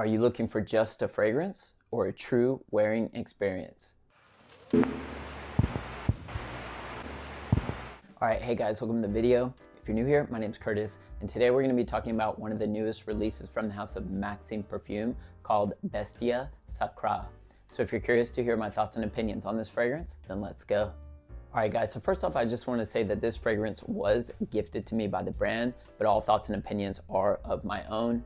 Are you looking for just a fragrance or a true wearing experience? All right, hey guys, welcome to the video. If you're new here, my name's Curtis, and today we're gonna be talking about one of the newest releases from the house of Maksim Perfume called Bestia Sacra. So if you're curious to hear my thoughts and opinions on this fragrance, then let's go. All right, guys, so first off, I just want to say that this fragrance was gifted to me by the brand, but all thoughts and opinions are of my own.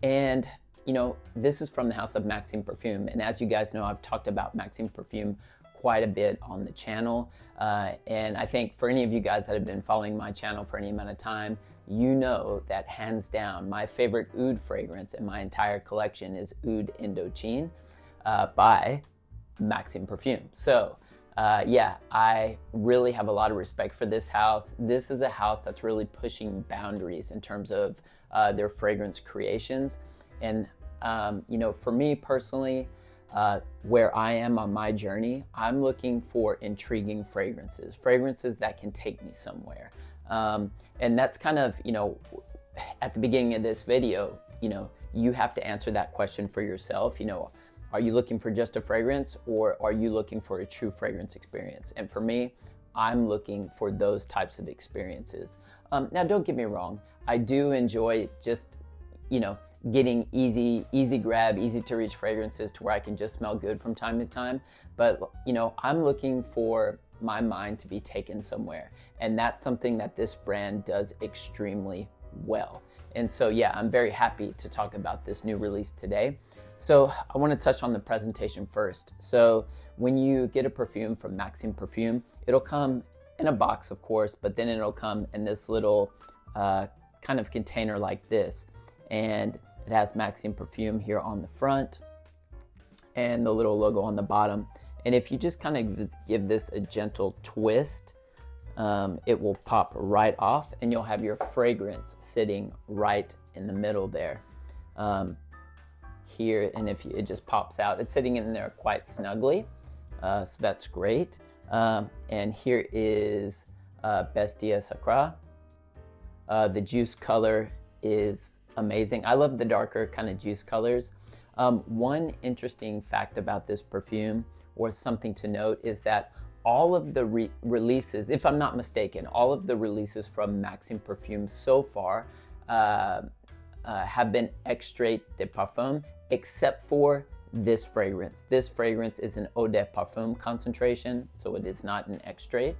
And you know, this is from the house of Maksim Perfume. And as you guys know, I've talked about Maksim Perfume quite a bit on the channel. And I think for any of you guys that have been following my channel for any amount of time, you know that hands down, my favorite oud fragrance in my entire collection is Oud Indochine by Maksim Perfume. So yeah, I really have a lot of respect for this house. This is a house that's really pushing boundaries in terms of their fragrance creations. And you know, for me personally, where I am on my journey, I'm looking for intriguing fragrances that can take me somewhere. And that's kind of, you know, at the beginning of this video, you know, you have to answer that question for yourself. You know, are you looking for just a fragrance, or are you looking for a true fragrance experience? And for me, I'm looking for those types of experiences. Now, don't get me wrong. I do enjoy just, you know, getting easy grab, easy to reach fragrances to where I can just smell good from time to time. But, you know, I'm looking for my mind to be taken somewhere. And that's something that this brand does extremely well. And so, yeah, I'm very happy to talk about this new release today. So I want to touch on the presentation first. So when you get a perfume from Maksim Perfume, it'll come in a box, of course, but then it'll come in this little kind of container like this. And it has Maksim Perfume here on the front and the little logo on the bottom. And if you just kind of give this a gentle twist, it will pop right off and you'll have your fragrance sitting right in the middle there. Here, and if it just pops out, it's sitting in there quite snugly, so that's great. And here is Bestia Sacra. The juice color is amazing. I love the darker kind of juice colors. One interesting fact about this perfume, or something to note, is that all of the releases, if I'm not mistaken, all of the releases from Maksim Perfume so far have been extrait de parfum, except for this fragrance. This fragrance is an eau de parfum concentration, so it is not an extrait.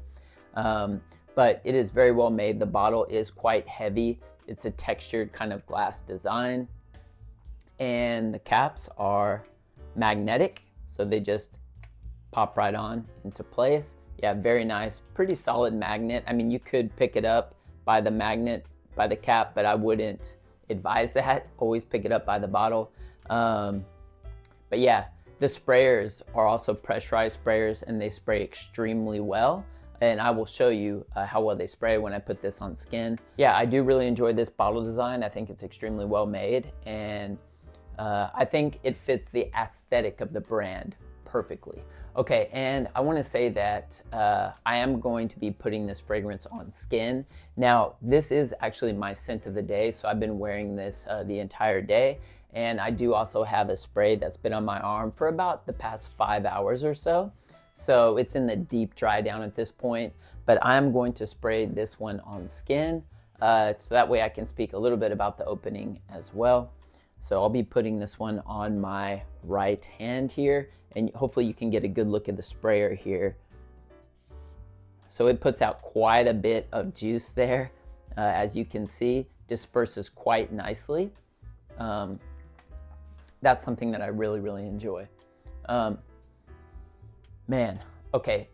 But it is very well made. The bottle is quite heavy. It's a textured kind of glass design. And the caps are magnetic, so they just pop right on into place. Yeah, very nice. Pretty solid magnet. I mean, you could pick it up by the magnet, by the cap, but I wouldn't advise that. Always pick it up by the bottle. But yeah, the sprayers are also pressurized sprayers, and they spray extremely well. And I will show you how well they spray when I put this on skin. Yeah, I do really enjoy this bottle design. I think it's extremely well made, and I think it fits the aesthetic of the brand perfectly. Okay, and I want to say that I am going to be putting this fragrance on skin. Now, this is actually my scent of the day, so I've been wearing this the entire day. And I do also have a spray that's been on my arm for about the past 5 hours or so. So it's in the deep dry down at this point, but I'm going to spray this one on skin. So that way I can speak a little bit about the opening as well. So I'll be putting this one on my right hand here, and hopefully you can get a good look at the sprayer here. So it puts out quite a bit of juice there. As you can see, disperses quite nicely. That's something that I really enjoy. Man, okay.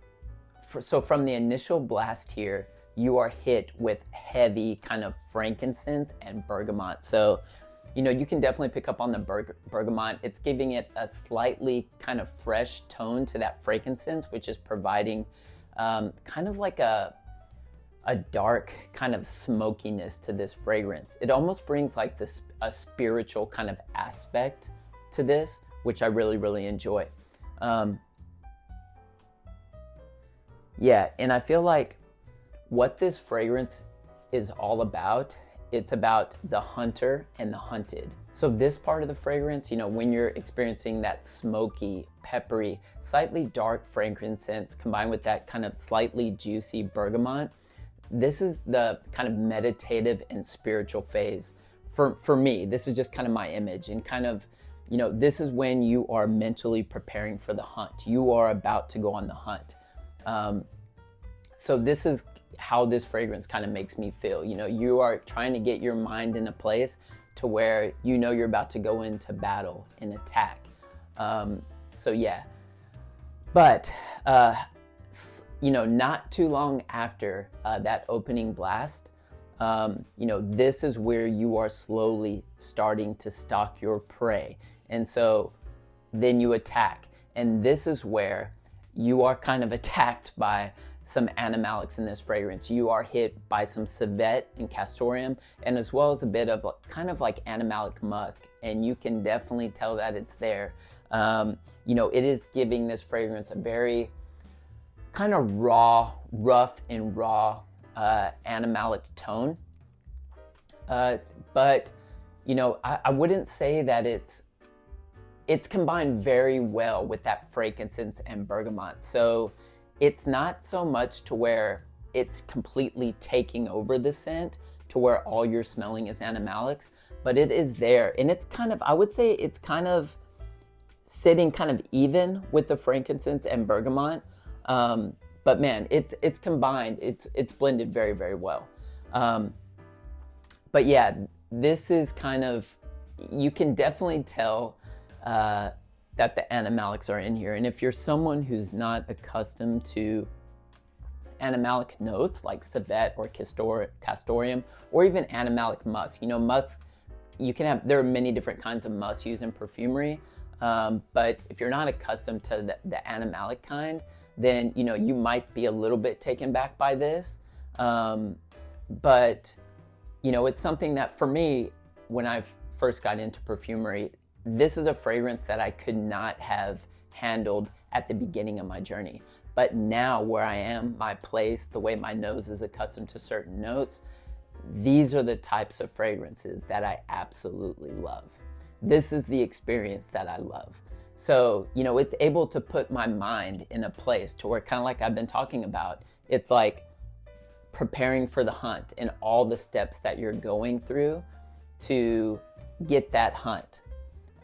So from the initial blast here, you are hit with heavy kind of frankincense and bergamot. So, you know, you can definitely pick up on the bergamot. It's giving it a slightly kind of fresh tone to that frankincense, which is providing kind of like a dark kind of smokiness to this fragrance. It almost brings like a spiritual kind of aspect to this, which I really enjoy. Yeah, and I feel like what this fragrance is all about it's about the hunter and the hunted. So this part of the fragrance, when you're experiencing that smoky, peppery, slightly dark frankincense combined with that kind of slightly juicy bergamot, this is the kind of meditative and spiritual phase. For me, this is just kind of my image, and kind of, this is when you are mentally preparing for the hunt. You are about to go on the hunt. So this is how this fragrance kind of makes me feel. You are trying to get your mind in a place to where you're about to go into battle and attack. So yeah, but not too long after that opening blast, this is where you are slowly starting to stalk your prey. And so then you attack. And this is where you are kind of attacked by some animalics in this fragrance. You are hit by some civet and castoreum, and as well as a bit of kind of like animalic musk. And you can definitely tell that it's there. It is giving this fragrance a very kind of rough and raw animalic tone. But I wouldn't say that it's combined very well with that frankincense and bergamot. So it's not so much to where it's completely taking over the scent to where all you're smelling is animalics, but it is there. And it's kind of, I would say it's kind of sitting kind of even with the frankincense and bergamot. But man, it's combined, it's blended very, very well. But yeah, this is kind of, you can definitely tell that the animalics are in here. And if you're someone who's not accustomed to animalic notes like civet or castoreum, or even animalic musk, musk, there are many different kinds of musk used in perfumery. But if you're not accustomed to the animalic kind, then, you might be a little bit taken back by this. But, it's something that for me, when I first got into perfumery, this is a fragrance that I could not have handled at the beginning of my journey. But now where I am, my place, the way my nose is accustomed to certain notes, these are the types of fragrances that I absolutely love. This is the experience that I love. So, it's able to put my mind in a place to where, kind of like I've been talking about, it's like preparing for the hunt and all the steps that you're going through to get that hunt.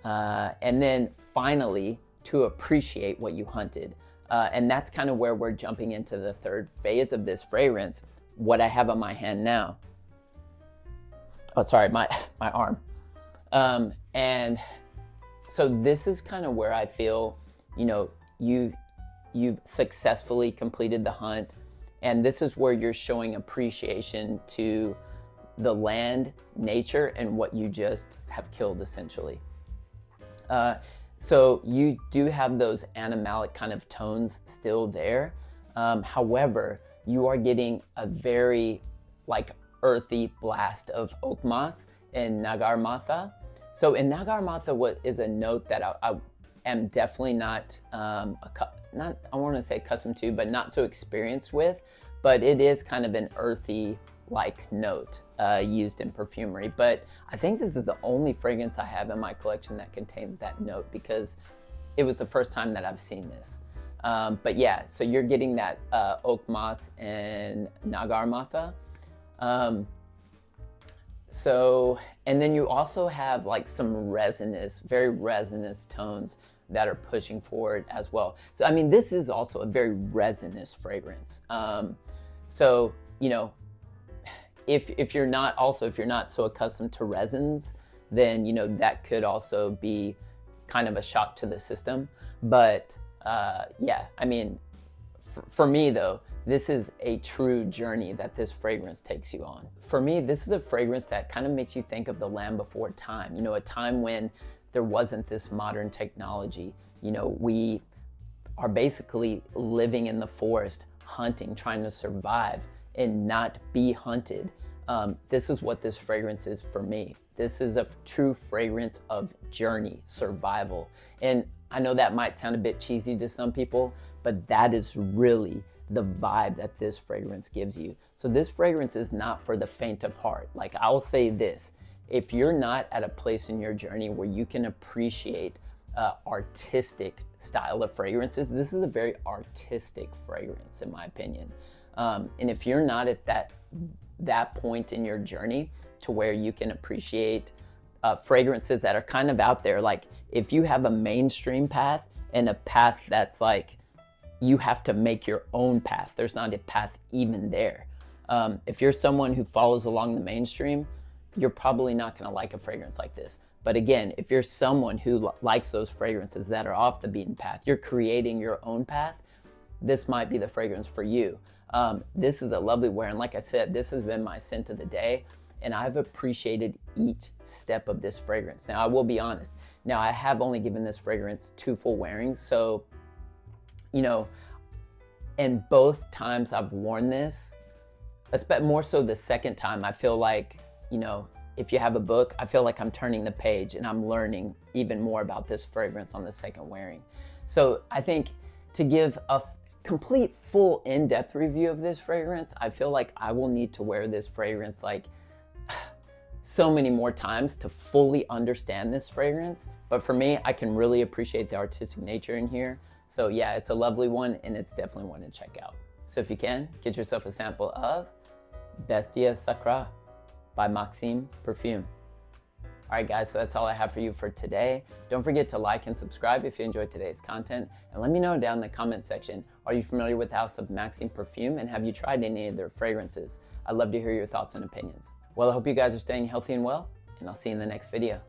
And then finally to appreciate what you hunted. And that's kind of where we're jumping into the third phase of this fragrance, what I have on my hand now. Oh, sorry, my arm. And so this is kind of where I feel, you've successfully completed the hunt. And this is where you're showing appreciation to the land, nature, and what you just have killed, essentially. So you do have those animalic kind of tones still there. However, you are getting a very earthy blast of oak moss and nagarmatha. So in nagarmatha, what is a note that I am definitely not I want to say accustomed to, but not so experienced with, but it is kind of an earthy note used in perfumery. But I think this is the only fragrance I have in my collection that contains that note, because it was the first time that I've seen this. But yeah, so you're getting that oak moss and nagarmatha. And then you also have some very resinous tones that are pushing forward as well. So, I mean, this is also a very resinous fragrance. So, if you're not so accustomed to resins, then, that could also be kind of a shock to the system. But yeah, I mean, for me though, this is a true journey that this fragrance takes you on. For me, this is a fragrance that kind of makes you think of the land before time, a time when there wasn't this modern technology. We are basically living in the forest, hunting, trying to survive and not be hunted. This is what this fragrance is for me. This is a true fragrance of journey, survival. And I know that might sound a bit cheesy to some people, but that is really the vibe that this fragrance gives you. So this fragrance is not for the faint of heart. Like, I'll say this, if you're not at a place in your journey where you can appreciate artistic style of fragrances, this is a very artistic fragrance in my opinion. And if you're not at that point in your journey to where you can appreciate fragrances that are kind of out there, like if you have a mainstream path and a path that's like, you have to make your own path, there's not a path even there. If you're someone who follows along the mainstream, you're probably not gonna like a fragrance like this. But again, if you're someone who likes those fragrances that are off the beaten path, you're creating your own path, this might be the fragrance for you. This is a lovely wear, and like I said, this has been my scent of the day, and I've appreciated each step of this fragrance. Now, I will be honest. Now, I have only given this fragrance 2 full wearings, so, you know, and both times I've worn this, more so the second time, I feel like, you know, if you have a book, I feel like I'm turning the page and I'm learning even more about this fragrance on the second wearing. So I think to give a complete, full, in-depth review of this fragrance, I feel like I will need to wear this fragrance like so many more times to fully understand this fragrance. But for me, I can really appreciate the artistic nature in here. So yeah, it's a lovely one, and it's definitely one to check out. So if you can, get yourself a sample of Bestia Sacra by Maksim Perfume. All right, guys, so that's all I have for you for today. Don't forget to like and subscribe if you enjoyed today's content, and let me know down in the comment section, are you familiar with the house of Maksim Perfume, and have you tried any of their fragrances? I'd love to hear your thoughts and opinions. Well, I hope you guys are staying healthy and well, and I'll see you in the next video.